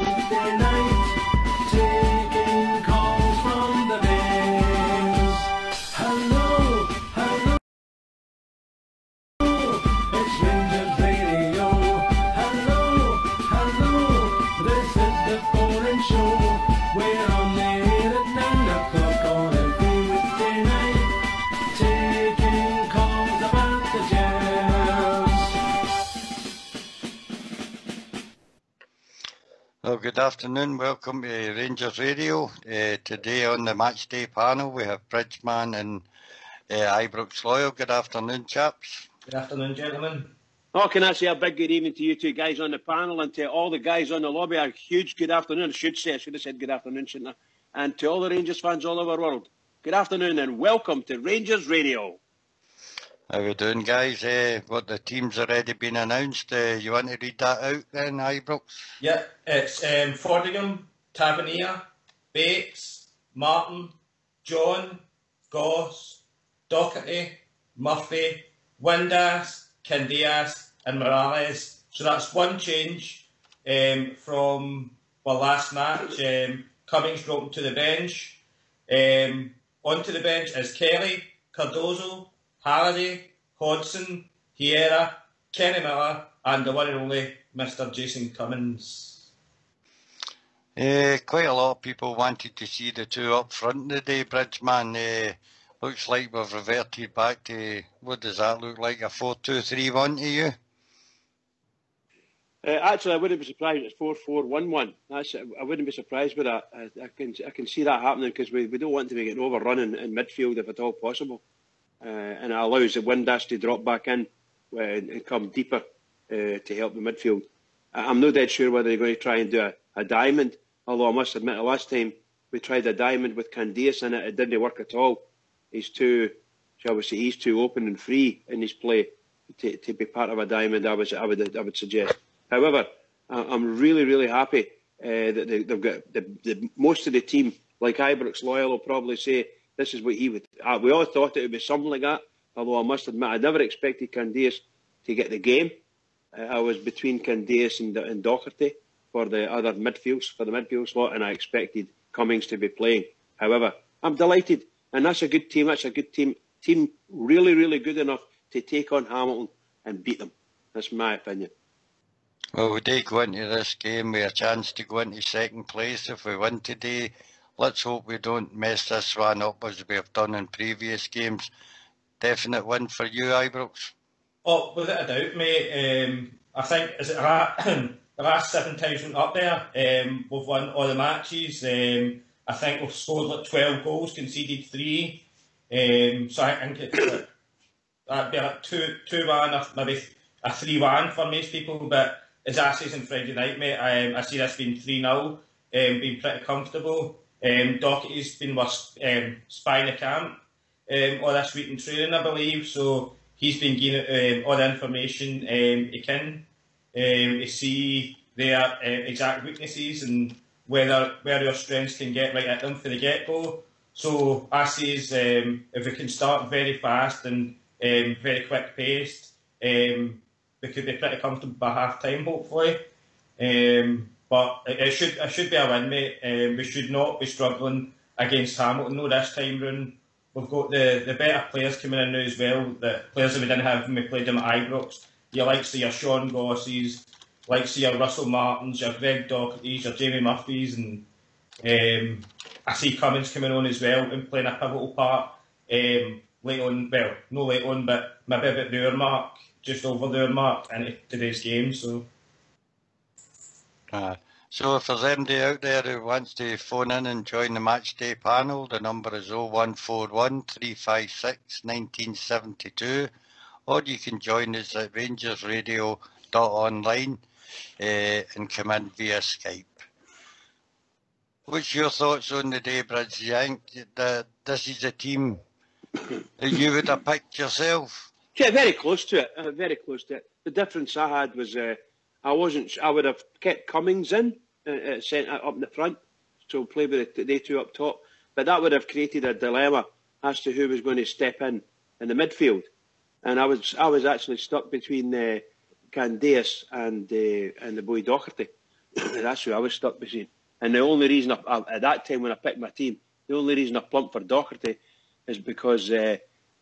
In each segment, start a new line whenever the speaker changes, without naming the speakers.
Wednesday night, taking calls from the Bears. Hello, hello, it's Rangers Radio. Hello, hello, this is the Foreign Show. We're on the air at 9 o'clock on every Wednesday night, taking calls about the Jazz.
Well, good afternoon. Welcome to Rangers Radio. Today on the Matchday panel, we have Bridgeman and Ibrox Loyal. Good afternoon, chaps.
Good afternoon, gentlemen.
Oh, can I say a big good evening to you two guys on the panel and to all the guys on the lobby? A huge good afternoon. I should have said good afternoon, shouldn't I? And to all the Rangers fans all over the world, good afternoon and welcome to Rangers Radio.
How we doing, guys? What the team's already been announced. You want to read that out then, Ibrox?
Yeah, it's Fordingham, Tavernier, Bates, Martin, John, Goss, Doherty, Murphy, Windass, Candias and Morales. So that's one change from last match. Cummings dropped to the bench. Onto the bench is Kelly, Cardozo, Halliday, Hodgson, Hiera, Kenny Miller and the one and only Mr. Jason Cummins.
Quite a lot of people wanted to see the two up front today, Bridgeman. Looks like we've reverted back to, what does that look like, a 4-2-3-1 to you?
Actually, I wouldn't be surprised if it's 4-4-1-1. I wouldn't be surprised with that. I can see that happening because we don't want to be getting overrun in midfield if at all possible. And it allows the Windass to drop back in and come deeper to help the midfield. I'm not dead sure whether they're going to try and do a diamond, although I must admit the last time we tried a diamond with Candias in it didn't work at all. He's too open and free in his play to be part of a diamond, I would suggest. However, I'm really, really happy that they've got most of the team, like Ibrox Loyal will probably say, this is what he would. We all thought it would be something like that, although I must admit I never expected Candias to get the game. I was between Candias and Doherty for the other midfields, for the midfield slot, and I expected Cummings to be playing. However, I'm delighted, and that's a good team. That's a good team. Team really, really good enough to take on Hamilton and beat them. That's my opinion.
Well, we did go into this game with a chance to go into second place if we win today. Let's hope we don't mess this one up as we have done in previous games. Definite win for you, Ibrox?
Oh, without a doubt, mate. I think, is it the last 7 times we've been up there, we've won all the matches. I think we've scored like 12 goals, conceded 3. So I think it's that'd be like 2-1 or maybe a 3-1 for most people. But as I said on Friday night, mate, I see this being 3-0, being pretty comfortable. Doherty's been with spying the camp all this week in training, I believe. So he's been getting all the information he can to see their exact weaknesses and where their strengths can get right at them for the get-go. So I see if we can start very fast and very quick-paced, we could be pretty comfortable by half-time, hopefully. But it should be a win, mate. We should not be struggling against Hamilton. No, this time round. We've got the better players coming in now as well. The players that we didn't have when we played them at Ibrox. Your likes of your Sean Gosses, likes of your Russell Martins, your Greg Dohertys, your Jamie Murphys, and I see Cummins coming on as well and playing a pivotal part late on. Well, no late on, but maybe about the hour mark, just over the hour mark in today's game. So
if there's anybody out there who wants to phone in and join the Matchday panel, the number is 0141 356 1972, or you can join us at rangersradio.online and come in via Skype. What's your thoughts on the day, Bridge? Do you think that this is a team that you would have picked yourself?
Yeah, very close to it. Very close to it. The difference I had was I would have kept Cummings in, sent up in the front, so play with they two up top. But that would have created a dilemma as to who was going to step in the midfield. And I was actually stuck between Candias and the boy Doherty. That's who I was stuck between. And the only reason at that time when I picked my team, the only reason I plumped for Doherty is because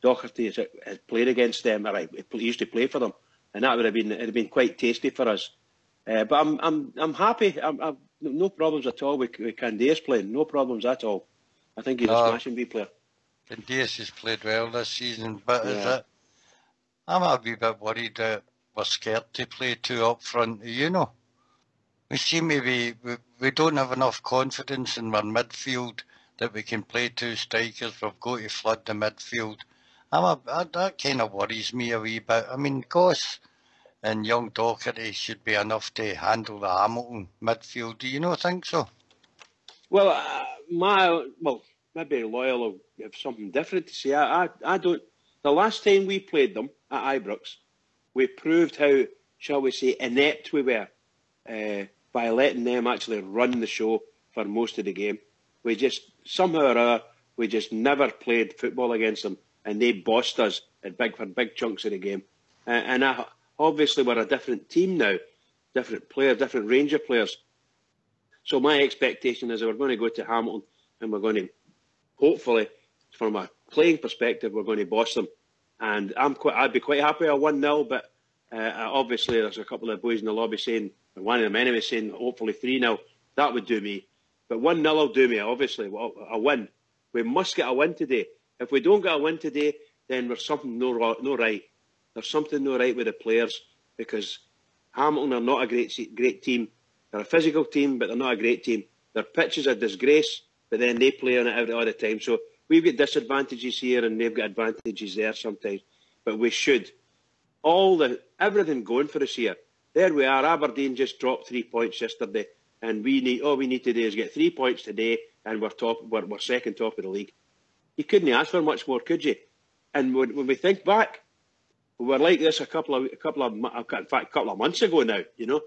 Doherty has played against them. Or he used to play for them, and that it'd have been quite tasty for us. But I'm happy. I've no problems at all with Candace playing. No problems at all. I think he's a smashing wee player.
Candace has played well this season, but
Yeah.
I'm a wee bit worried that we're scared to play two up front. You know, we seem to be. We don't have enough confidence in our midfield that we can play two strikers. We've got to flood the midfield. That kind of worries me a wee bit. I mean, Goss and young Doherty should be enough to handle the Hamilton midfield. Do you not think so?
Well, maybe Loyal will have something different to say. I don't. The last time we played them at Ibrox, we proved how, shall we say, inept we were by letting them actually run the show for most of the game. We just, somehow or other, we just never played football against them, and they bossed us for big chunks of the game. Obviously, we're a different team now, different player, different range of players. So my expectation is that we're going to go to Hamilton and we're going to, hopefully, from a playing perspective, we're going to boss them. And I'd be quite happy at 1-0, but obviously there's a couple of boys in the lobby saying, one of them anyway saying, hopefully 3-0. That would do me. But 1-0 will do me, obviously, a win. We must get a win today. If we don't get a win today, then there's something no right. There's something no right with the players, because Hamilton are not a great team. They're a physical team, but they're not a great team. Their pitch is a disgrace, but then they play on it all the time. So we've got disadvantages here and they've got advantages there sometimes. But we should. Everything going for us here. There we are. Aberdeen just dropped 3 points yesterday, and all we need to do is get 3 points today, and we're second top of the league. You couldn't ask for much more, could you? And when we think back, we were like this a couple of months ago now, you know.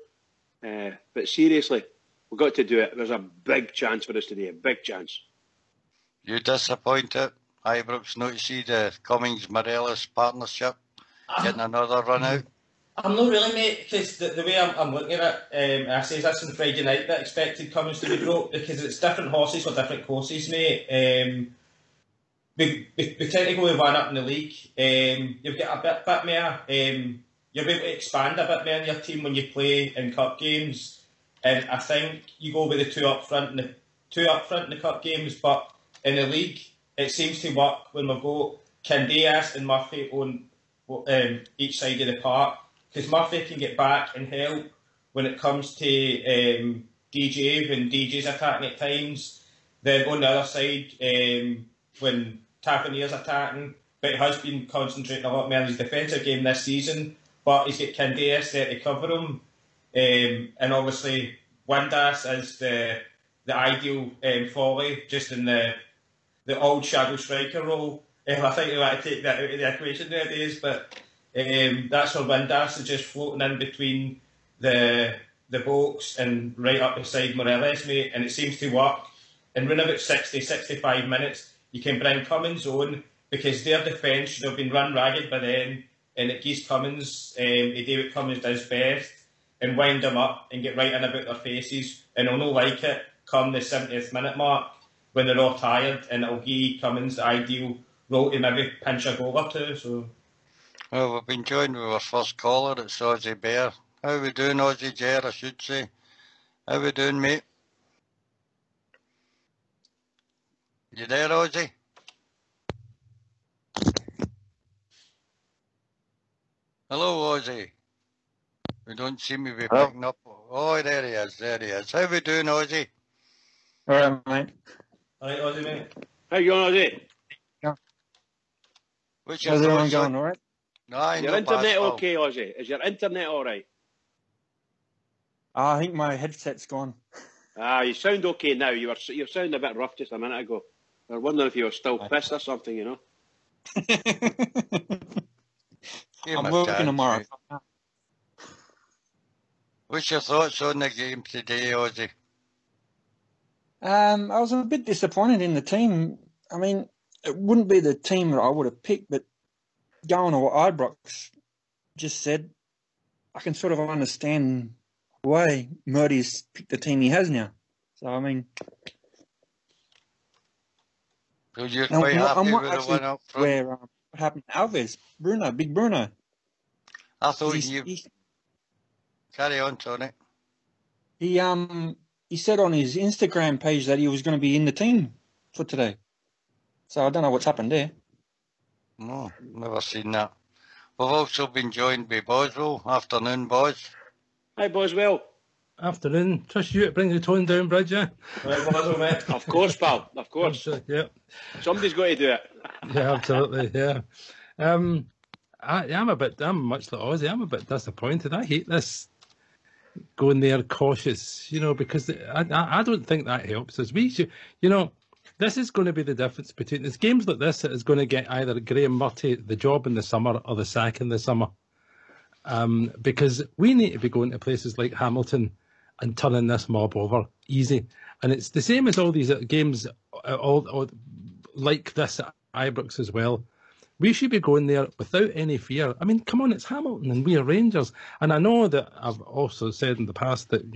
But seriously, we've got to do it. There's a big chance for us today, a big chance.
You disappointed, Ibrox, not to see the Cummings-Morelos partnership getting another run out?
I'm not really, mate, because the way I'm looking at it, I say this on Friday night that expected Cummings to be broke, because it's different horses for different courses, mate. We tend to go with one up in the league. You've got a bit more. You're able to expand a bit more in your team when you play in cup games, and I think you go with the two up front in the cup games. But in the league, it seems to work when we go Candias and Murphy on each side of the park, because Murphy can get back and help when it comes to DJ when DJ's attacking at times. Then on the other side, when Tappanier's attacking, but he has been concentrating a lot more on his defensive game this season. But he's got Candias there to cover him, and obviously Windass is the ideal Foley, just in the old shadow striker role. I think they want to take that out of the equation nowadays, but that's where Windass is just floating in between the Bolts and right up beside Morelos, mate, and it seems to work. And around about 60-65 minutes, you can bring Cummins on, because their defence should have been run ragged by then, and it gives Cummins to do what Cummins does best and wind them up and get right in about their faces, and they'll not like it come the 70th minute mark when they're all tired, and it'll give Cummins the ideal role to maybe pinch a goal or two. So.
Well, we've been joined with our first caller. It's Ozzy Bear. How we doing, Ozzy Ger, I should say? How we doing, mate? You there, Ozzy? Hello, Ozzy. We don't seem to be picking up. Oh, there he is. How we doing, Ozzy?
All right, mate.
All right, Ozzy, mate.
How you going, Ozzy?
How's
How's everyone going, all right?
No,
Your internet okay, Ozzy? Is your internet all right?
I think my headset's gone.
You sound okay now. You sounding a bit rough just a minute ago. I was wondering if you were still pissed or something, you know.
I'm working tomorrow.
Mate. What's your thoughts on the game today, Ozzy?
I was a bit disappointed in the team. I mean, it wouldn't be the team that I would have picked, but going to what Ibrox just said, I can sort of understand way Murty's picked the team he has now. So, I mean...
So you're quite happy with the one up front?
Where what happened to Alves? Big Bruno.
I thought carry on, Tony.
He said on his Instagram page that he was going to be in the team for today. So I don't know what's happened there.
No, never seen that. We've also been joined by Boswell. Afternoon, Bos.
Hi, Boswell.
Afternoon. Trust you to bring the tone down, Bridge, yeah?
Right, Boswell, mate.
Of course, pal. Of course.
Yeah.
Somebody's got to do it.
Yeah, absolutely, yeah. I'm much like Ozzy. I'm a bit disappointed. I hate this going there cautious, because I don't think that helps us. We should, this is going to be the difference between... It's games like this that is going to get either Graham Murty the job in the summer or the sack in the summer. Because we need to be going to places like Hamilton and turning this mob over easy. And it's the same as all these games, all like this at Ibrox as well. We should be going there without any fear. I mean, come on, it's Hamilton and we are Rangers. And I know that I've also said in the past that,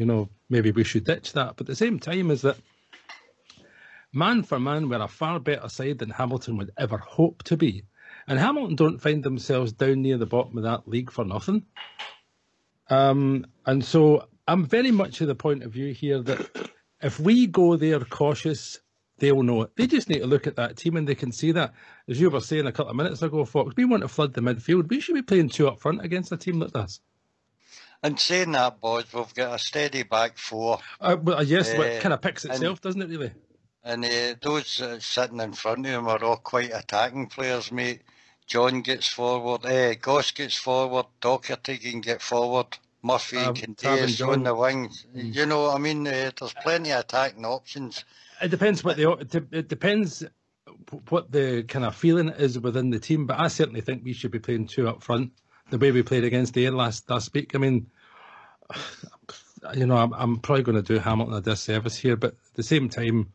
maybe we should ditch that. But at the same time is that man for man, we're a far better side than Hamilton would ever hope to be. And Hamilton don't find themselves down near the bottom of that league for nothing. And so I'm very much of the point of view here that if we go there cautious, they'll know it. They just need to look at that team and they can see that. As you were saying a couple of minutes ago, Fox, we want to flood the midfield. We should be playing two up front against a team like this.
And saying that, boys, we've got a steady back four.
Yes, it kind of picks itself, doesn't it, really?
And those sitting in front of him are all quite attacking players, mate. John gets forward, Goss gets forward, Docherty can get forward, Murphy can on the wings. You know what I mean? There's plenty of attacking options.
It depends what the kind of feeling is within the team, but I certainly think we should be playing two up front, the way we played against Ayr last week. I mean, I'm probably going to do Hamilton a disservice here, but at the same time,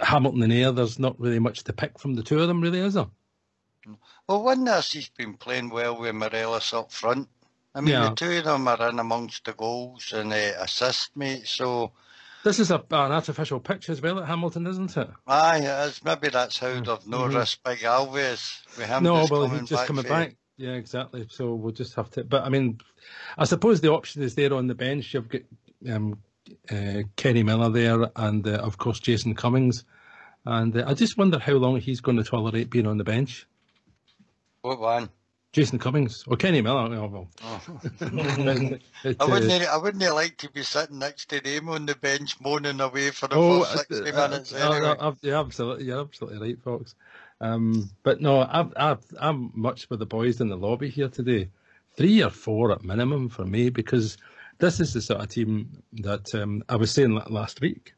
Hamilton and Ayr, there's not really much to pick from the two of them, really, is there?
Well, he's been playing well with Morelos up front. I mean, the two of them are in amongst the goals and assists, mate, so...
This is an artificial pitch as well at Hamilton, isn't it?
Aye, it is. Maybe that's how they've no risk Big Alves with him
he's just coming back. Yeah, exactly. So we'll just have to... But, I mean, I suppose the option is there on the bench. You've got Kenny Miller there and, of course, Jason Cummings. And I just wonder how long he's going to tolerate being on the bench.
What one?
Jason Cummings or Kenny Miller. Oh.
I wouldn't like to be sitting next to them on the bench moaning away for the first 60 minutes anyway.
You're absolutely right, Fox. But no, I'm much with the boys in the lobby here today. 3 or 4 at minimum for me, because this is the sort of team that I was saying last week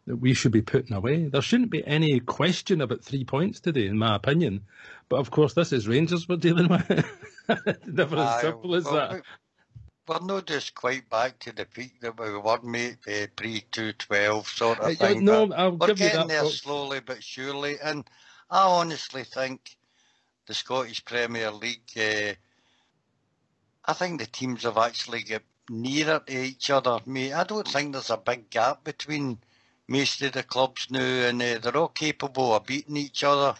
that we should be putting away. There shouldn't be any question about 3 points today, in my opinion. But of course, this is Rangers we're dealing with. Never as simple as that.
We're not just quite back to the peak that we were, mate, pre-212 sort of thing.
No, I'll
we're
give you
getting
that,
there
folks.
slowly but surely. And I honestly think the Scottish Premier League, I think the teams have actually got nearer to each other, mate. I don't think there's a big gap between most of the clubs now, and they're all capable of beating each other.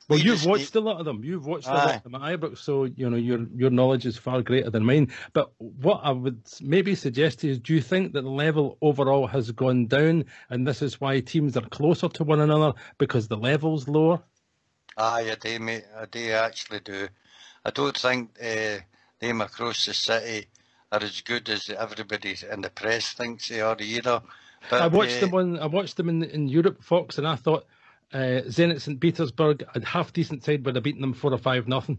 Well, you've watched a lot of them. You've watched a lot of them at Ibrox, so your knowledge is far greater than mine. But what I would maybe suggest is, do you think that the level overall has gone down, and this is why teams are closer to one another because the level's lower?
Aye, I do, mate. I do actually do. I don't think them across the city are as good as everybody in the press thinks they are either. But
I watched them in Europe, Fox, and I thought Zenit St. Petersburg, a half decent side, would have beaten them 4 or 5-0.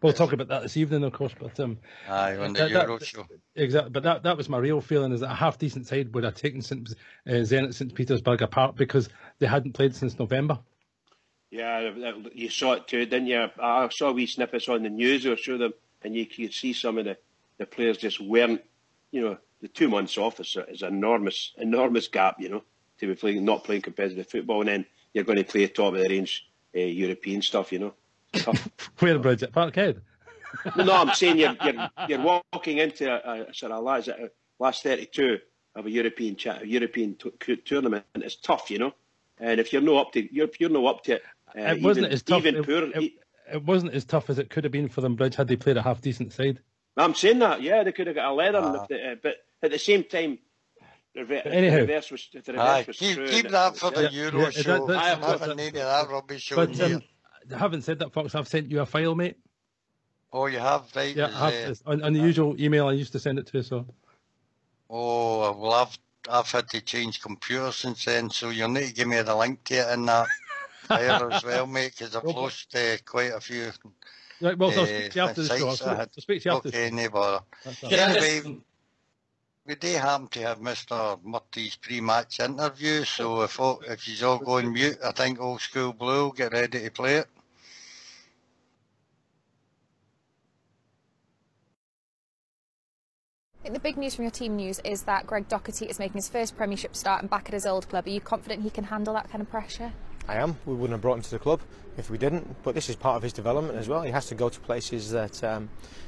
We'll talk about that this evening, of course. But on
the Euro show.
Exactly, but that was my real feeling, is that a half decent side would have taken Zenit St. Petersburg apart because they hadn't played since November.
Yeah, you saw it too, didn't you? I saw wee snippets on the news or show them, and you could see some of the players just weren't, the 2 months off is an enormous gap, to be not playing competitive football, and then you're going to play top of the range European stuff, Tough.
Where, Bridget? Parkhead?
No, I'm saying you're walking into a sort of last 32 of a European tournament, and it's tough, you know. And if you're not up to it,
It wasn't as tough.
It
wasn't as tough as it could have been for them, Bridge, had they played a half decent side.
I'm saying that, yeah, they could have got a leather, but at the same time, the reverse was true.
Keep that for the Euro show. I haven't needed that rubbish on here.
Having said that, Fox, I've sent you a file, mate.
Oh, you have, right?
Yeah, I have. On the usual email I used to send it to, so.
Oh, well, I've had to change computers since then, so you'll need to give me the link to it in that file as well, mate, because I've lost quite a few.
Right, well, I'll speak to you after the show. I'll speak to you after the show.
Okay, no bother. Anyway, we do happen to have Mr. Murty's pre-match interview, so if he's all going mute, I think Old School Blue will get ready to play it.
I think the big news from your team news is that Greg Doherty is making his first Premiership start and back at his old club. Are you confident he can handle that kind of pressure?
I am. We wouldn't have brought him to the club if we didn't, but this is part of his development as well. He has to go to places that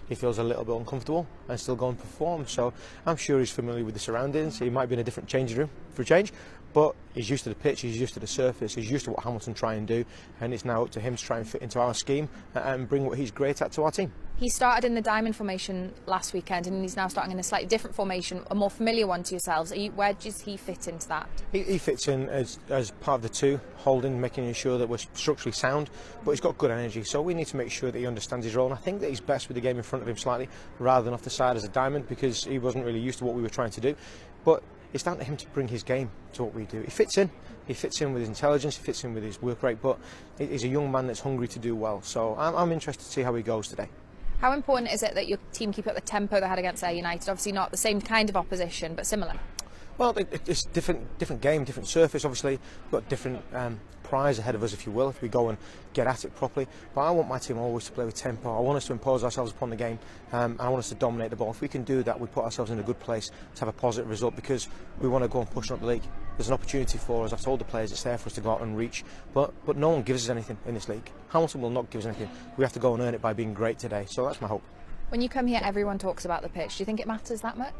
he feels a little bit uncomfortable and still go and perform. So I'm sure he's familiar with the surroundings. He might be in a different changing room for a change, but he's used to the pitch, he's used to the surface, he's used to what Hamilton try and do, and it's now up to him to try and fit into our scheme and bring what he's great at to our team.
He started in the diamond formation last weekend and he's now starting in a slightly different formation, a more familiar one to yourselves. Where does he fit into that? He
fits in as part of the two, holding, making sure that we're structurally sound, but he's got good energy, so we need to make sure that he understands his role, and I think that he's best with the game in front of him slightly, rather than off the side as a diamond, because he wasn't really used to what we were trying to do. But it's down to him to bring his game to what we do. He fits in with his intelligence, he fits in with his work rate, but he's a young man that's hungry to do well, so I'm interested to see how he goes today.
How important is it that your team keep up the tempo they had against Ayr United? Obviously not the same kind of opposition, but similar.
Well, it's different game, different surface. Obviously, we've got different prize ahead of us, if you will, if we go and get at it properly. But I want my team always to play with tempo. I want us to impose ourselves upon the game, and I want us to dominate the ball. If we can do that, we put ourselves in a good place to have a positive result, because we want to go and push up the league. There's an opportunity for us. I've told the players it's there for us to go out and reach, but no one gives us anything in this league. Hamilton will not give us anything. We have to go and earn it by being great today. So that's my hope.
When you come here, everyone talks about the pitch. Do you think it matters that much?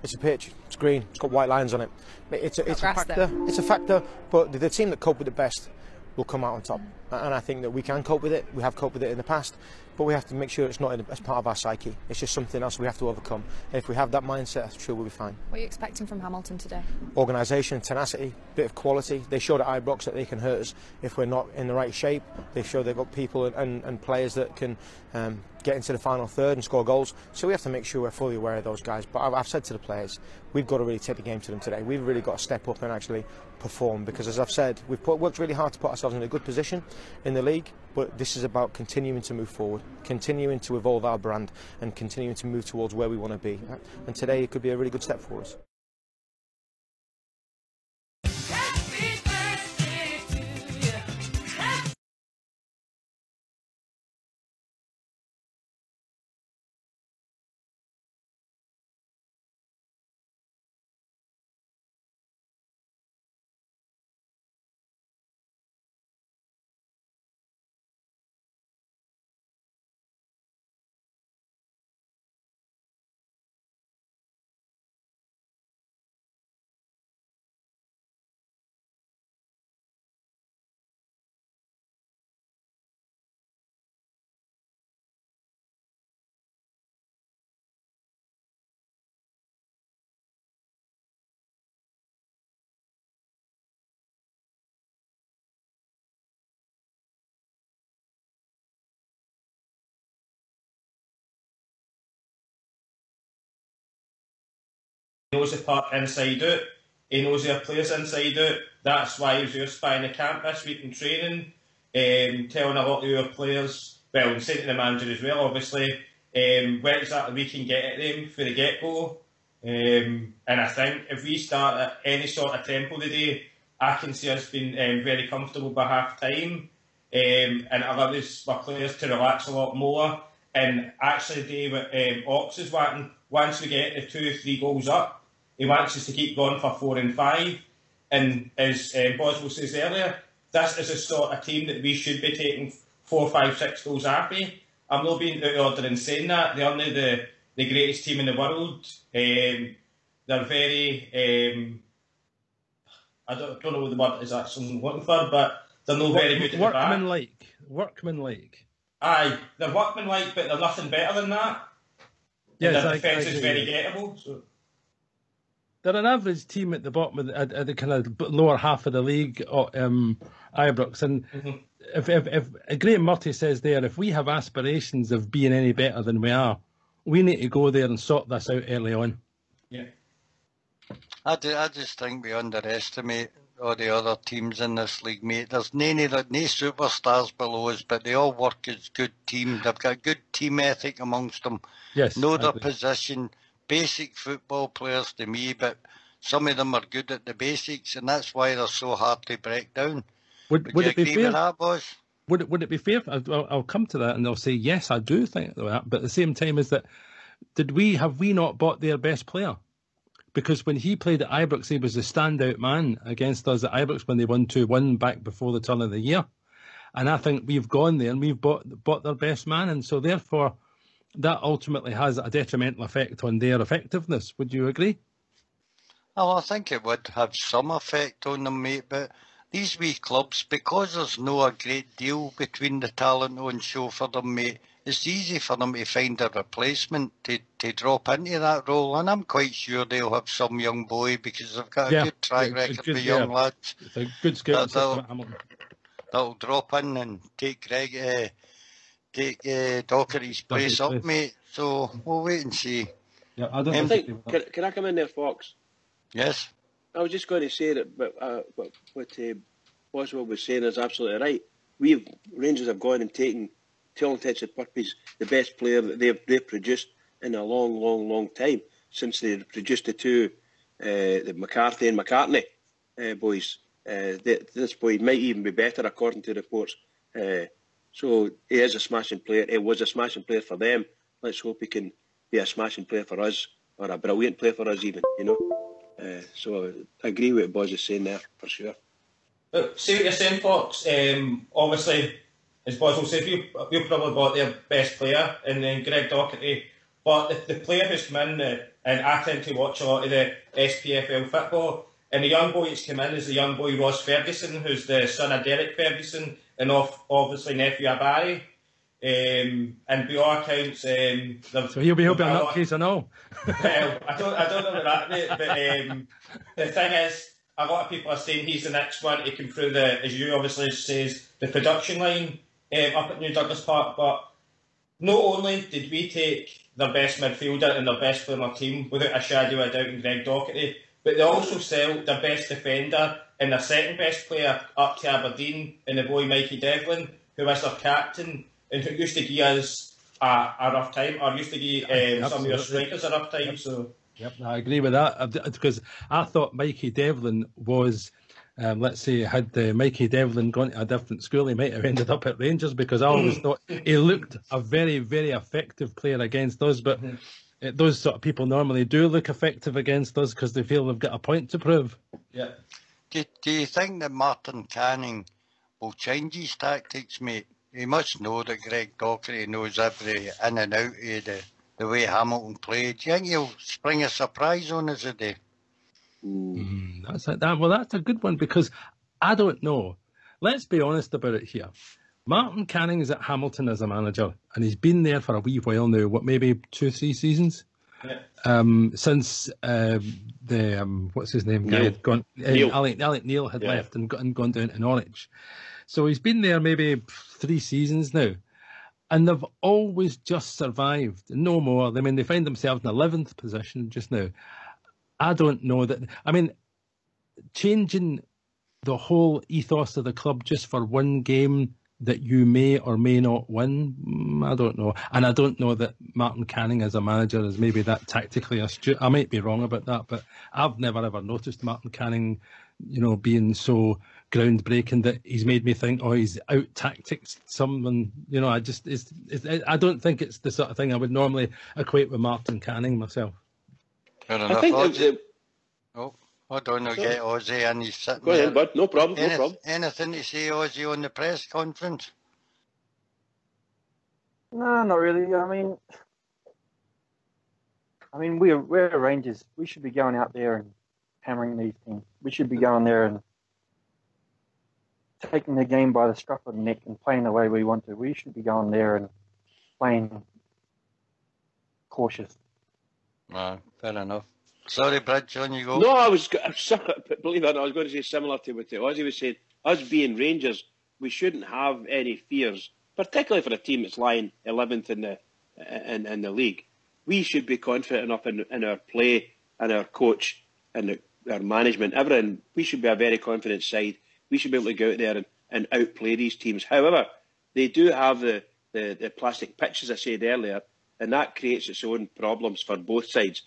It's a pitch, it's green, it's got white lines on it. It's a factor. It's a factor, but the team that cope with it best will come out on top. And I think that we can cope with it. We have coped with it in the past, but we have to make sure it's not as part of our psyche. It's just something else we have to overcome. And if we have that mindset, I'm sure we'll be fine.
What are you expecting from Hamilton today?
Organisation, tenacity, bit of quality. They showed at Ibrox that they can hurt us if we're not in the right shape. They show they've got people and players that can get into the final third and score goals. So we have to make sure we're fully aware of those guys. But I've said to the players, we've got to really take the game to them today. We've really got to step up and actually perform, because as I've said, we've worked really hard to put ourselves in a good position in the league, but this is about continuing to move forward, continuing to evolve our brand and continuing to move towards where we want to be. And today it could be a really good step for us.
He knows the park inside out. He knows their players inside out. That's why he was there spying the camp this week in training, telling a lot of our players, well, and saying to the manager as well, obviously, where exactly we can get at them for the get-go. And I think if we start at any sort of tempo today, I can see us being very comfortable by half-time, and it allows our players to relax a lot more. And actually, Dave, Ox is wanting, once we get the 2 or 3 goals up, he wants us to keep going for 4 and 5. And as Boswell says earlier, this is a sort of team that we should be taking 4, 5, 6 goals happy. I'm not being out of order in saying that. They aren't the greatest team in the world. They're very, I don't know what the word is actually I'm looking for, but they're not very good at the back.
Workmanlike.
Aye, they're workmanlike, but they're nothing better than that.
Yes,
and their defence is very gettable. So.
They're an average team at the bottom at the kind of lower half of the league, Ibrox. And if Graham Murty says there, if we have aspirations of being any better than we are, we need to go there and sort this out early on.
Yeah.
I just think we underestimate all the other teams in this league, mate. There's no superstars below us, but they all work as good team. They've got good team ethic amongst them.
Yes,
know their position. Basic football players to me, but some of them are good at the basics, and that's why they're so hard to break down. Would you
it be
agree
fair?
with that, boss?
Would it be fair? I'll come to that, and they'll say yes, I do think that. But at the same time, is that have we not bought their best player? Because when he played at Ibrox, he was the standout man against us at Ibrox when they won 2-1 back before the turn of the year. And I think we've gone there and we've bought their best man, and so therefore that ultimately has a detrimental effect on their effectiveness. Would you agree?
Well, I think it would have some effect on them, mate, but these wee clubs, because there's no a great deal between the talent on show for them, mate, it's easy for them to find a replacement to drop into that role, and I'm quite sure they'll have some young boy because they've got a good track record with young lads.
It's a good scout system at Hamilton.
That'll drop in and take Docherty's place up, mate. So we'll wait and see.
Yeah, I don't think. Can I come in there, Fox?
Yes.
I was just going to say that, but what Boswell was saying is absolutely right. Rangers have gone and taken, to all intents and purposes, the best player that they've produced in a long time, since they produced the two, the McCarthy and McCartney boys. This boy might even be better, according to reports. So he is a smashing player. He was a smashing player for them. Let's hope he can be a smashing player for us, or a brilliant player for us even, you know. So I agree with what Boz is saying there, for sure.
See what you're saying, Fox. Obviously, as Boswell said, we've probably bought their best player in Greg Docherty. But the player who's come in, and I tend to watch a lot of the SPFL football, and the young boy that's come in is the young boy Ross Ferguson, who's the son of Derek Ferguson, and obviously nephew of Barry. And by all accounts,
so he'll be a nutcase and all.
Well, I don't know about that, mate, but the thing is, a lot of people are saying he's the next one to come through as you obviously says, the production line up at New Douglas Park. But not only did we take their best midfielder and their best player on our team without a shadow of a doubt in Greg Docherty, but they also sell their best defender and their second best player up to Aberdeen in the boy Mikey Devlin, who is their captain and who used to give us a rough time, or used to give some of your strikers a rough time. So.
Yep, I agree with that, because I thought Mikey Devlin was, let's say, had Mikey Devlin gone to a different school, he might have ended up at Rangers, because I always thought he looked a very, very effective player against us, but those sort of people normally do look effective against us because they feel they've got a point to prove.
Yeah.
Do you think that Martin Canning will change his tactics, mate? He must know that Greg Docherty knows every in and out of the way Hamilton played. Do you think he'll spring a surprise on us today?
That's a good one, because I don't know. Let's be honest about it here. Martin Canning is at Hamilton as a manager, and he's been there for a wee while now. What, maybe 2-3 seasons?
Yeah.
Since what's his name? Guy had gone. Alec Neil had left and gone down to Norwich. So he's been there maybe 3 seasons now. And they've always just survived, no more. I mean, they find themselves in 11th position just now. I don't know that. I mean, changing the whole ethos of the club just for one game that you may or may not win, I don't know. And I don't know that Martin Canning as a manager is maybe that tactically astute. I might be wrong about that, but I've never ever noticed Martin Canning, being so groundbreaking that he's made me think, he's out tactics someone. I don't think it's the sort of thing I would normally equate with Martin Canning myself.
Fair enough.
I think
hold on, I'll get Ozzy and he's sitting
Go ahead, bud. No problem.
Anything to say, Ozzy, on the press conference?
No, not really. I mean, we're Rangers. We should be going out there and hammering these teams. We should be going there and taking the game by the scruff of the neck and playing the way we want to. We should be going there and playing cautious.
Fair enough. Sorry, Bridge, on you go.
No, believe it or not, I was going to say similar to what Ozzy was saying. Us being Rangers, we shouldn't have any fears, particularly for a team that's lying 11th in the league. We should be confident enough in our play and our coach and our management, everything. We should be a very confident side. We should be able to go out there and outplay these teams. However, they do have the plastic pitch, as I said earlier, and that creates its own problems for both sides.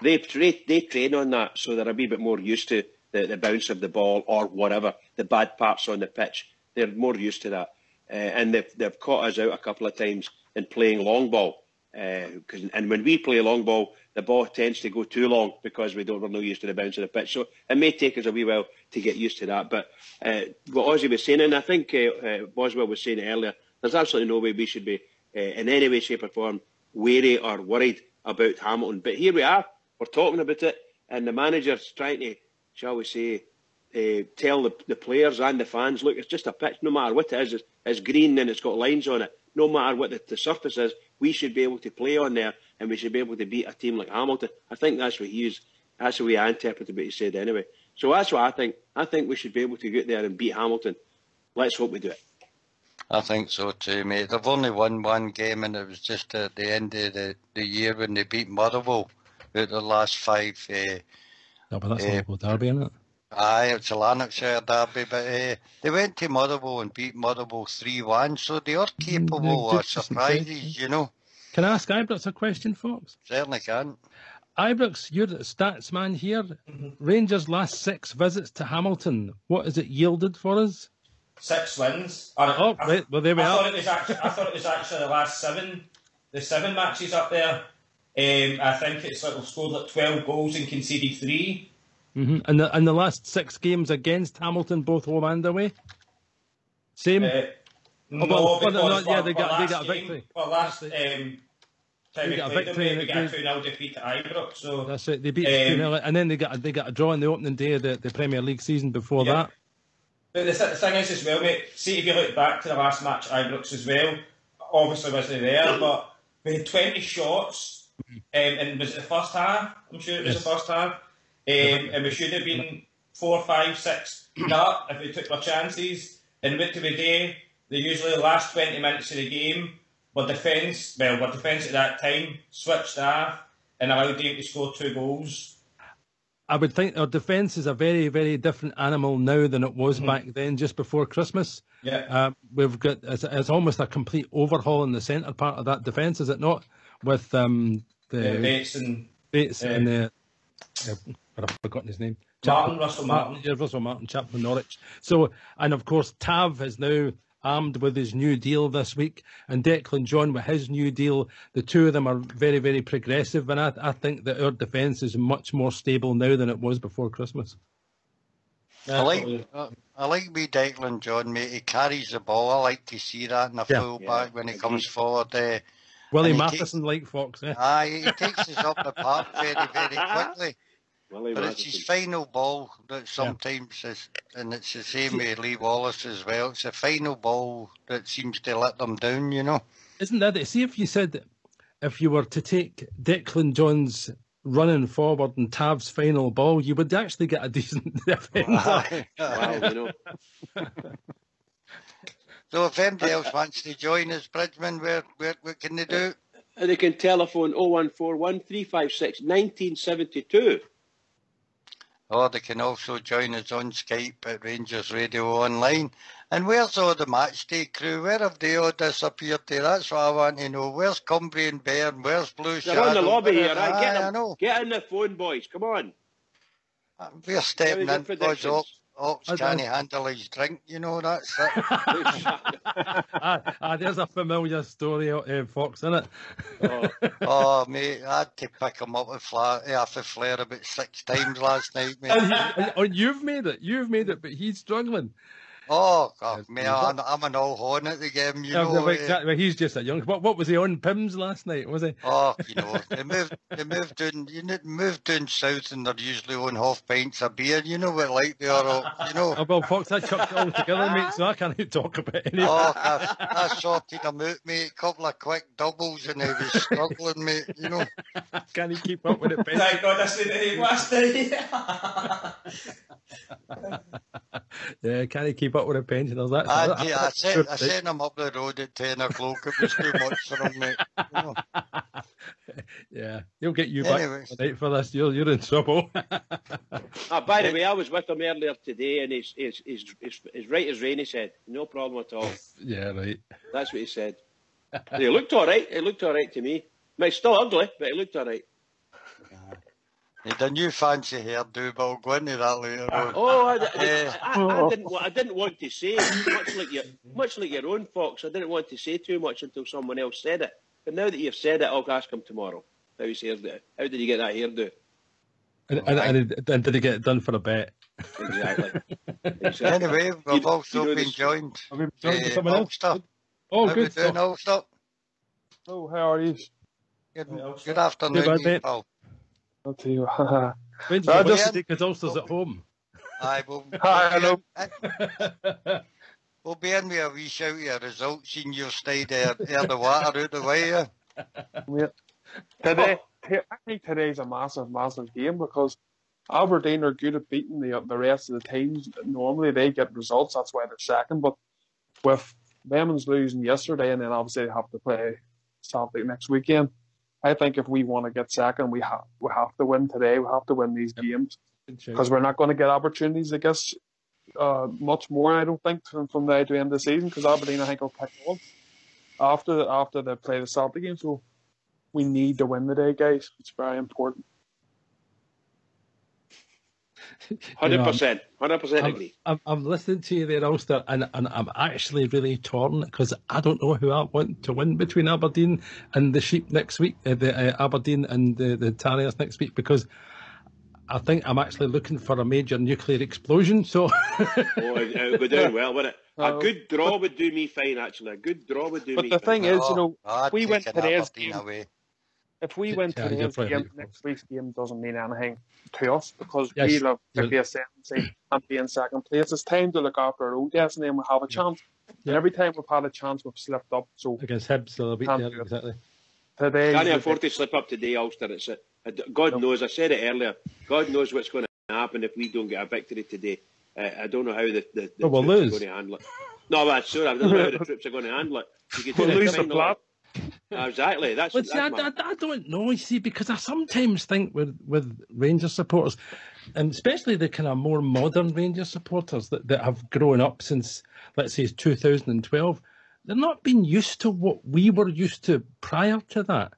They train on that, so they're a wee bit more used to the bounce of the ball or whatever, the bad parts on the pitch. They're more used to that. And they've caught us out a couple of times in playing long ball. And when we play long ball, the ball tends to go too long because we're not used to the bounce of the pitch. So it may take us a wee while to get used to that. But what Ozzy was saying, and I think Boswell was saying earlier, there's absolutely no way we should be in any way, shape or form wary or worried about Hamilton. But here we are, we're talking about it, and the manager's trying to, shall we say, tell the players and the fans, look, it's just a pitch, no matter what it is, it's green and it's got lines on it. No matter what the surface is, we should be able to play on there and we should be able to beat a team like Hamilton. I think that's what that's the way I interpreted what he said anyway. So that's what I think. I think we should be able to get there and beat Hamilton. Let's hope we do it.
I think so too, mate. They've only won one game, and it was just at the end of the year when they beat Motherwell out the last 5.
No, but that's a local derby, isn't it?
Aye, it's a Lanarkshire derby, but they went to Motherwell and beat Motherwell 3-1, so they are capable of surprises, you know.
Can I ask Ibrox a question, Fox?
Certainly can.
Ibrox, you're the stats man here. Rangers' last 6 visits to Hamilton, what has it yielded for us?
6 wins.
Right, well, there we are.
I thought it was actually the last 7. The 7 matches up there. I think it's scored 12 goals and conceded 3.
Mm-hmm. And the last 6 games against Hamilton, both home and away? Same?
No,
they got a victory.
Well, last time we played them, we got a 2-0 defeat to Ibrox. So
that's it. They beat 2-0, and then they got a draw in the opening day of the Premier League season before that.
But the thing is as well, mate, see if you look back to the last match Ibrox as well, obviously wasn't there, but we had 20 shots, and was it the first half? I'm sure it was the first half. And we should have been 4, 5, 6 up if we took our chances. And what do we do? They usually the last 20 minutes of the game were defence at that time switched off and allowed them to score 2 goals.
I would think our defence is a very, very different animal now than it was back then, just before Christmas.
Yeah,
we've got it's almost a complete overhaul in the centre part of that defence, is it not? With the
Bates
and the I've forgotten his name.
Russell Martin.
Yeah, Russell Martin, chap from Norwich. So, and of course, Tav is now armed with his new deal this week, and Declan John with his new deal. The two of them are very, very progressive, and I think that our defence is much more stable now than it was before Christmas.
I like me Declan John, mate. He carries the ball. I like to see that in a full-back when he comes forward.
Willie Matheson like Fox.
Aye, he takes us up the park very, very quickly. But it's his final ball that sometimes is, and it's the same with Lee Wallace as well. It's the final ball that seems to let them down, you know.
Isn't that it? See, if you said, if you were to take Declan John's running forward and Tav's final ball, you would actually get a decent defender.
So if anybody else wants to join us, Bridgman, what can they do?
They can telephone 0141 356 1972.
Or they can also join us on Skype at Rangers Radio Online. And where's all the Matchday crew? Where have they all disappeared to? That's what I want to know. Where's Cumbria and Byrne? Where's Blue Shadow?
They're on the lobby here, right? Get in the phone, boys. Come on.
We're stepping in because Ox can't handle his drink, you know, that's it.
There's a familiar story, Fox, isn't it?
Oh, mate, I had to pick him up off a flare about 6 times last night, mate.
And you've made it, but he's struggling.
Oh, God, man, I'm an all horn at the game, you know.
Exactly. Well, he's just a young. What was he on Pims last night? Was he?
Oh, you know, they moved down south, and they're usually on half pints of beer. You know what, like they are, you know.
Oh, well, Fox, I chucked it all together, mate. So I can't talk about it.
Oh, I sorted him out, mate. A couple of quick doubles, and he was struggling, mate. You know.
Can he keep up with it?
Thank God I stayed at him last night.
Yeah, can he keep up with the pensioners?
I sent him up the road at 10 o'clock. It was too much for him, mate. You know.
Yeah, he'll get you
Anyways.
back tonight for this. You're in trouble.
By the way, I was with him earlier today, and he's right as rain. He said, "No problem at all."
Yeah, right.
That's what he said. And he looked all right. He looked all right to me. He's still ugly, but he looked all right.
He had a new fancy hairdo, but I'll go into that later on.
Oh, I didn't want to say, much like your own, Fox. I didn't want to say too much until someone else said it. But now that you've said it, I'll ask him tomorrow. How did you get that hairdo?
And did he get it done for a bet?
Exactly.
Anyway, we've also been joined.
Have we joined with someone else?
Ulster.
Oh,
How
good.
we doing, Ulster?
Oh, how are you?
Good afternoon,
Good,
you
mate.
pal.
I'll tell you.
When's
I
your
just-
birthday? Because Ulster's at home.
Aye, we'll be in with a wee shout of your results in your stayed air the water out the way.
Today, I think today's a massive, massive game because Aberdeen are good at beating the rest of the teams. Normally they get results, that's why they're second. But with Lemons losing yesterday, and then obviously they have to play Celtic next weekend, I think if we want to get second, we have to win today. We have to win these games because we're not going to get opportunities, I guess, much more. I don't think from now to the end of the season because Aberdeen, I think, will pick on after they play the Celtic game. So we need to win today, guys. It's very important.
100%. 100% agree.
I'm listening to you there, Ulster, and I'm actually really torn because I don't know who I want to win between Aberdeen and the Sheep next week, Aberdeen and the Terriers next week, because I think I'm actually looking for a major nuclear explosion. So,
it would go down well, wouldn't it? A good draw would do me fine, actually. A good draw would do me fine.
But the thing is,
I'd
we win
take
today's
Aberdeen
game.
away.
If we win
Yeah,
today's
you're
game,
right.
next week's game doesn't mean anything to us because
Yes,
we love to
you're-
be a seventh and be in second place. It's time to look after our own destiny and we have a chance.
Yeah.
And every time we've had a chance, we've slipped up. So
against Hibs, they'll beat
Can't
there,
do it.
exactly.
today,
Can't afford to slip up today, Ulster. God knows, I said it earlier, God knows what's going to happen if we don't get a victory today. I don't know how the
But we'll
troops
lose.
are going to handle it. No, I'm sure. I don't know how the troops are going to handle it. You could
we'll
do
lose the
final-
plot.
Exactly. That's
But see, I don't know, you see, because I sometimes think with Rangers supporters, and especially the kind of more modern Rangers supporters that have grown up since, let's say, 2012, they're not being used to what we were used to prior to that.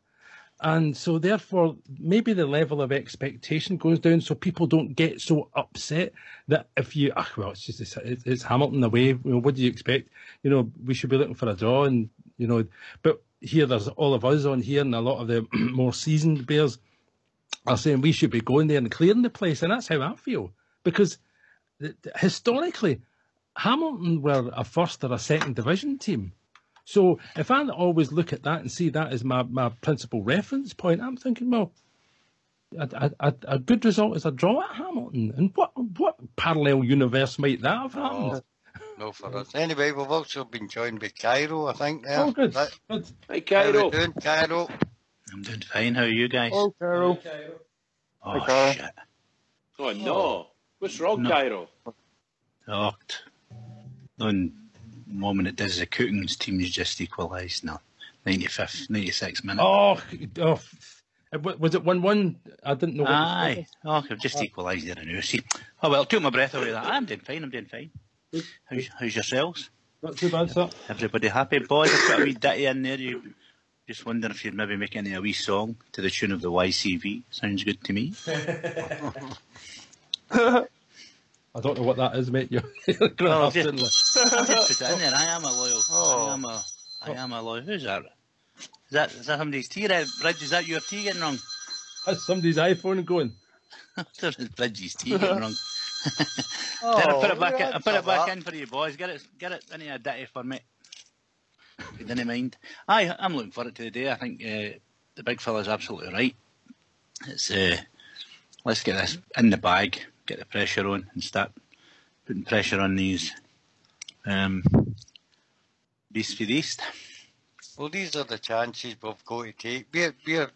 And so, therefore, maybe the level of expectation goes down so people don't get so upset that if you, it's Hamilton away, what do you expect? We should be looking for a draw, and, but here there's all of us on here, and a lot of the more seasoned bears are saying we should be going there and clearing the place, and that's how I feel. Because historically, Hamilton were a first or a second division team. So if I always look at that and see that as my principal reference point, I'm thinking, well, a good result is a draw at Hamilton. And what parallel universe might that have happened?
No, for us. Anyway, we've also been joined by Cairo, I think. There.
Oh, good.
Right.
Good.
Hey,
How
Cairo.
we doing, Cairo?
I'm doing fine. How are you guys?
Oh, Carol.
Oh,
Carl.
shit.
Oh, no. What's wrong,
No.
Cairo?
Oh, the moment it does the cooking's team's just equalised now. 95th, 96th minute.
Oh, was it 1-1? I didn't know.
Aye. Oh, I've just equalised it now. See. Oh, well, took my breath away that. I'm doing fine. How's yourselves?
Not too bad, sir.
Everybody happy? Boys, I've got a wee ditty in there. You just wondering if you'd maybe make any a wee song to the tune of the YCV. Sounds good to me.
I don't know what that is, mate. You're going to
Oh,
have to...
just put it in there. I am a loyal. I am a loyal. Who's that? Is that somebody's tea? Bridge, is that your tea getting wrong?
That's somebody's iPhone going.
Bridge's tea getting wrong. Then I put it back.
we
I put it
answer
back
that.
in for you boys. Get it into a ditty for me. If you didn't mind. Aye, I'm looking forward to the day. I think the big fella's absolutely right. It's let's get this in the bag, get the pressure on, and start putting pressure on these beasts for the East.
Well, these are the chances we've got to take. We're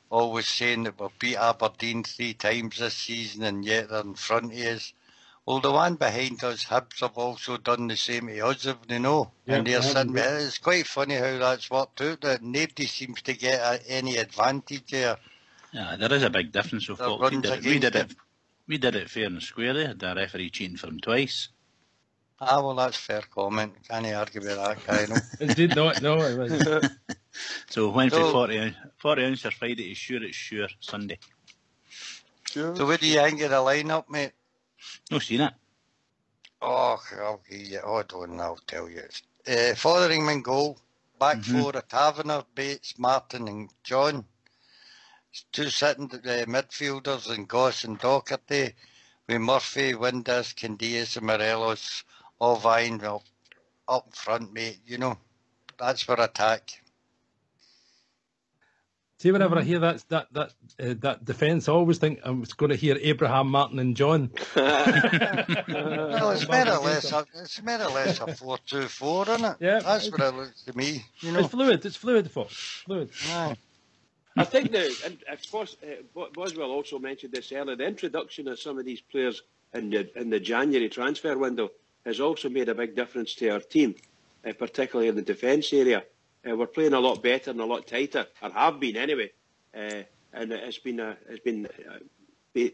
always saying that we've beat Aberdeen 3 times this season, and yet they're in front of us. Well, the one behind us, Hibs, have also done the same to us, have they no?
Yeah,
And they're
they have
sitting
indeed.
there. It's quite funny how that's worked out, that nobody seems to get any advantage there.
Yeah, there is a big difference with
The
folks.
runs against
We did it fair and square. They had the referee cheating for them twice.
Well, that's fair comment. Can't argue with that, Kyle.
Indeed not. No, it was.
So went
So-
for 40 ounce for Friday. It's sure Sunday.
Sure.
So what do you think of the line-up, mate?
No seen it.
Oh, I'll give you. Hold on, I'll tell you. Fotheringman goal. Back four, a Taverner, Bates, Martin and John. 2 sitting midfielders and Goss and Docherty. With Murphy, Windus, Candias and Morelos all vying up front, mate. You know, that's for attack.
See, whenever I hear that defence, I always think I'm going to hear Abraham, Martin, and John.
Well, it's more or less a 4-2-4, isn't it?
Yeah.
That's what it looks to me. You know.
It's fluid. It's fluid, folks. Fluid.
Aye.
I think of course, Boswell also mentioned this earlier. The introduction of some of these players in the January transfer window has also made a big difference to our team, particularly in the defence area. We're playing a lot better and a lot tighter, or have been anyway. And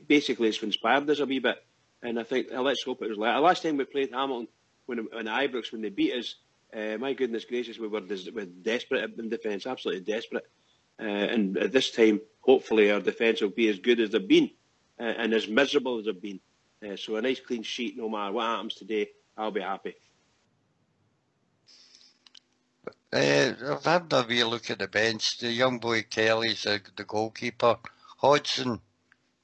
basically it's inspired us a wee bit. And I think let's hope it was like last time we played Hamilton when Ibrox when they beat us. My goodness gracious, we were desperate in defence, absolutely desperate. And at this time, hopefully, our defence will be as good as they've been and as miserable as they've been. So a nice clean sheet, no matter what happens today, I'll be happy.
I've had a wee look at the bench. The young boy Kelly's the goalkeeper. Hodgson,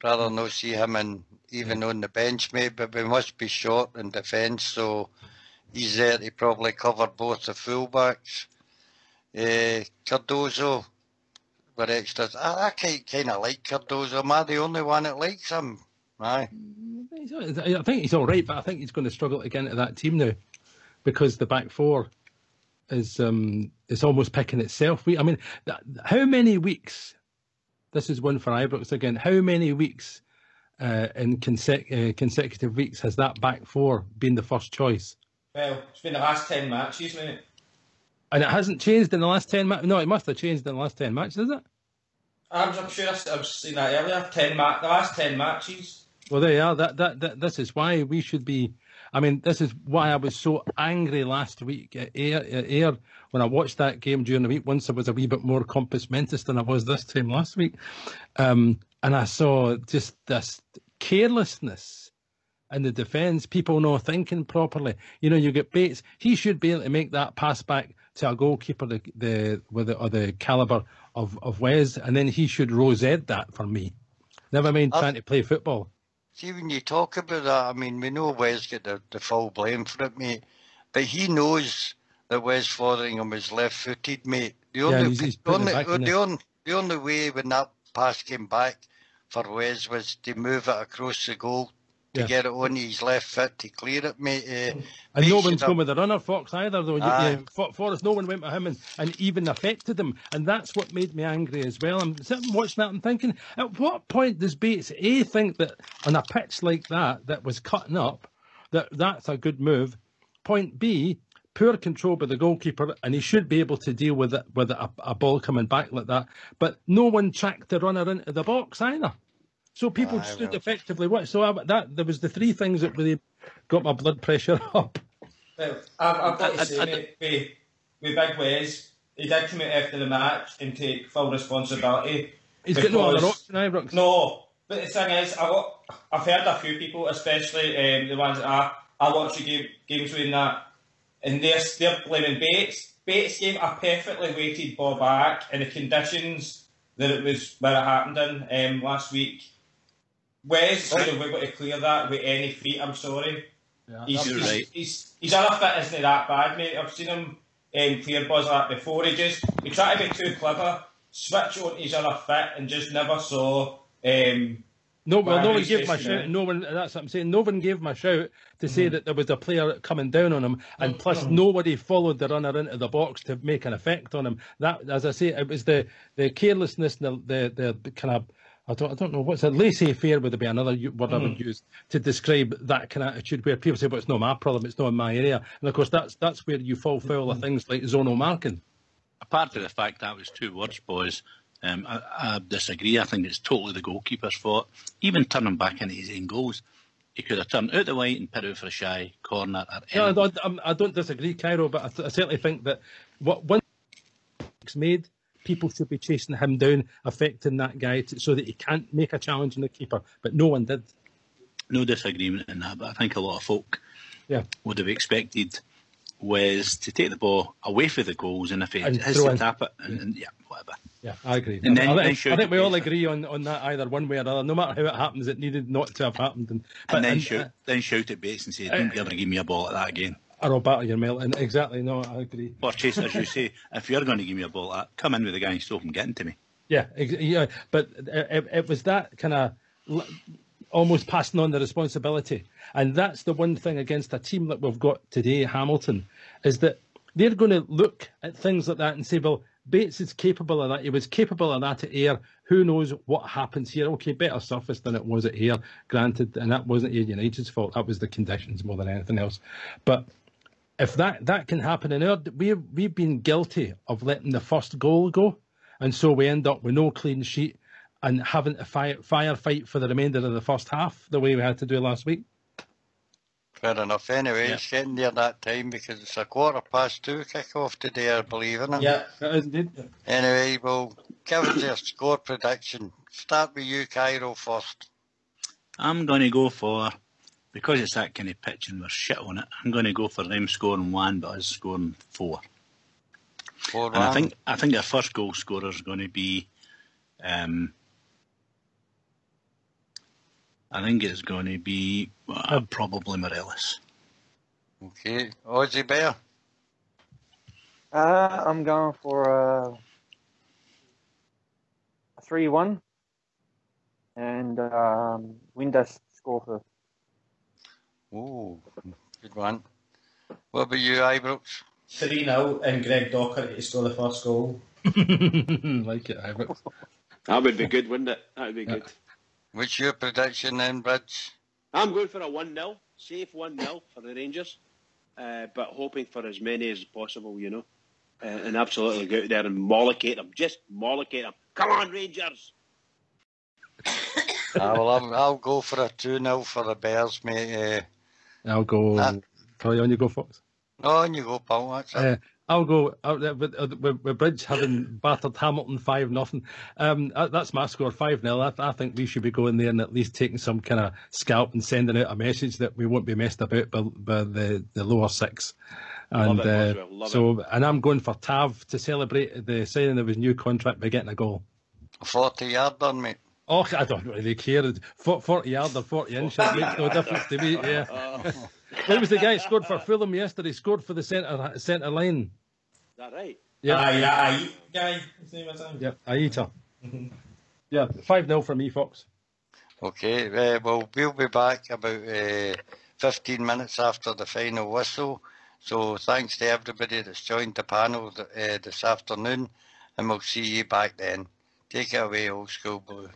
rather not see him even on the bench, mate, but we must be short in defence, so he's there to probably cover both the fullbacks. Cardozo, we're extras. I kind of like Cardozo. Am I the only one that likes him? Aye.
I think he's all right, but I think he's going to struggle to get into that team now because the back four is almost picking itself. I mean, how many weeks? This is one for Ibrox again. How many weeks in consecutive weeks has that back four been the first choice?
Well, it's been the last 10 matches, isn't it?
And it hasn't changed in the last 10 matches? No, it must have changed in the last 10 matches, is it?
I'm sure I've seen that earlier. The last 10 matches.
Well, there you are. This is why we should be... I mean, this is why I was so angry last week at Ayr when I watched that game during the week. Once I was a wee bit more compos mentis than I was this time last week. And I saw just this carelessness in the defence, people not thinking properly. You know, you get Bates. He should be able to make that pass back to a goalkeeper with the calibre of Wes, and then he should rosette that for me. Never mind trying to play football.
See, when you talk about that, I mean, we know Wes get the full blame for it, mate. But he knows that Wes Fotheringham is left-footed, mate. The only way when that pass came back for Wes was to move it across the goal to get it on his left foot to clear it, mate.
And no one's going with the runner, Fox, either, though. Forrest, no one went with him and even affected him. And that's what made me angry as well. I'm sitting watching that and thinking, at what point does Bates A think that on a pitch like that was cutting up, that's a good move? Point B, poor control by the goalkeeper, and he should be able to deal with a ball coming back like that. But no one tracked the runner into the box either. So people stood effectively. There was the three things that really got my blood pressure up.
Well, I've got to say, with Big Wes, he did come out after the match and take full responsibility.
He's got no other option, Ibrox.
No, but the thing is, I've heard a few people, especially the ones that I watch the games with that, and they're blaming Bates. Bates gave a perfectly weighted ball back in the conditions that it happened in last week. Wes, we've got to clear that with any feet, I'm sorry.
Yeah,
He's
right.
He's unfit, isn't he, that bad, mate? I've seen him clear balls like that before. He tried to be too clever, switch on his other fit, and just never saw.
No one gave him a
Whereas
shout. No one. That's what I'm saying. No one gave him a shout to say that there was a player coming down on him, and plus nobody followed the runner into the box to make an effect on him. That, as I say, it was the carelessness, the kind of. I don't know what's it. Laissez-faire would be another word I would use to describe that kind of attitude where people say, "Well, it's not my problem. It's not in my area." And of course, that's where you fall foul of things like zonal marking.
Apart from the fact that was 2 words, boys, I disagree. I think it's totally the goalkeeper's fault. Even turning back into his own goals, he could have turned out the white and put out for a shy corner.
No, I don't disagree, Cairo, but I certainly think that once it's made, people should be chasing him down, affecting that guy so that he can't make a challenge on the keeper. But no one did.
No disagreement in that, but I think a lot of folk would have expected Wes to take the ball away from the goals, and if he has to tap it, and whatever.
Yeah, I agree.
And
I think we all agree on that, either one way or another. No matter how it happens, it needed not to have happened.
Then shout at Bates and say, "Don't ever give me a ball like that again."
Or I'll batter your melt. And exactly, no, I agree.
Or Chase, as you say, if you're going to give me a ball like that, come in with the guy and stop him getting to me.
Yeah, but it was that kind of almost passing on the responsibility. And that's the one thing against a team that we've got today, Hamilton, is that they're going to look at things like that and say, well, Bates is capable of that. He was capable of that at Ayr. Who knows what happens here? Okay, better surface than it was at Ayr, granted, and that wasn't Ayr United's fault. That was the conditions more than anything else. But if that can happen in Ayr, we've been guilty of letting the first goal go, and so we end up with no clean sheet and having to firefight for the remainder of the first half the way we had to do last week.
Fair enough. Anyway, it's getting near that time because it's 2:15 kick-off today, I believe, isn't it?
Yeah, it is indeed.
Anyway, we'll give us their score prediction. Start with you, Cairo, first.
I'm going to go for, because it's that kind of pitch and we're shit on it, I'm going to go for them scoring 1, but us scoring 4.
4-1.
And I think our first goal scorer is going to be, I think it's going to be probably Morelos.
Okay. Aussie Bear?
I'm going for a 3-1 and Windass score for.
Oh, good one. What about you, Ibrox?
3-0 and Greg Docherty to score the first goal.
Like it, Ibrox.
That would be good, wouldn't it? That would be good.
What's your prediction then, Bridge?
I'm going for a 1-0, safe 1-0 for the Rangers, but hoping for as many as possible, you know, and absolutely go out there and mollocate them, just mollocate them. Come on, Rangers!
I'll go for a 2-0 for the Bears, mate.
I'll go. Probably on you go, Fox.
On you go, Paul. That's it.
I'll go with Bridge having battered Hamilton 5-0. That's my score, 5-0. I think we should be going there and at least taking some kind of scalp and sending out a message that we won't be messed about by the lower six. And and I'm going for Tav to celebrate the signing of his new contract by getting a goal.
40-yarder, mate.
Oh, I don't really care. 40 yard or 40 inch, it makes no difference to me. Yeah. Who was the guy who scored for Fulham yesterday? Scored for the centre line.
Is that right?
Yeah.
Guy. His name is
Yeah, Aita. Yeah, 5-0 for me, Fox.
Okay, well, we'll be back about 15 minutes after the final whistle. So thanks to everybody that's joined the panel this afternoon, and we'll see you back then. Take it away, Old School Blue.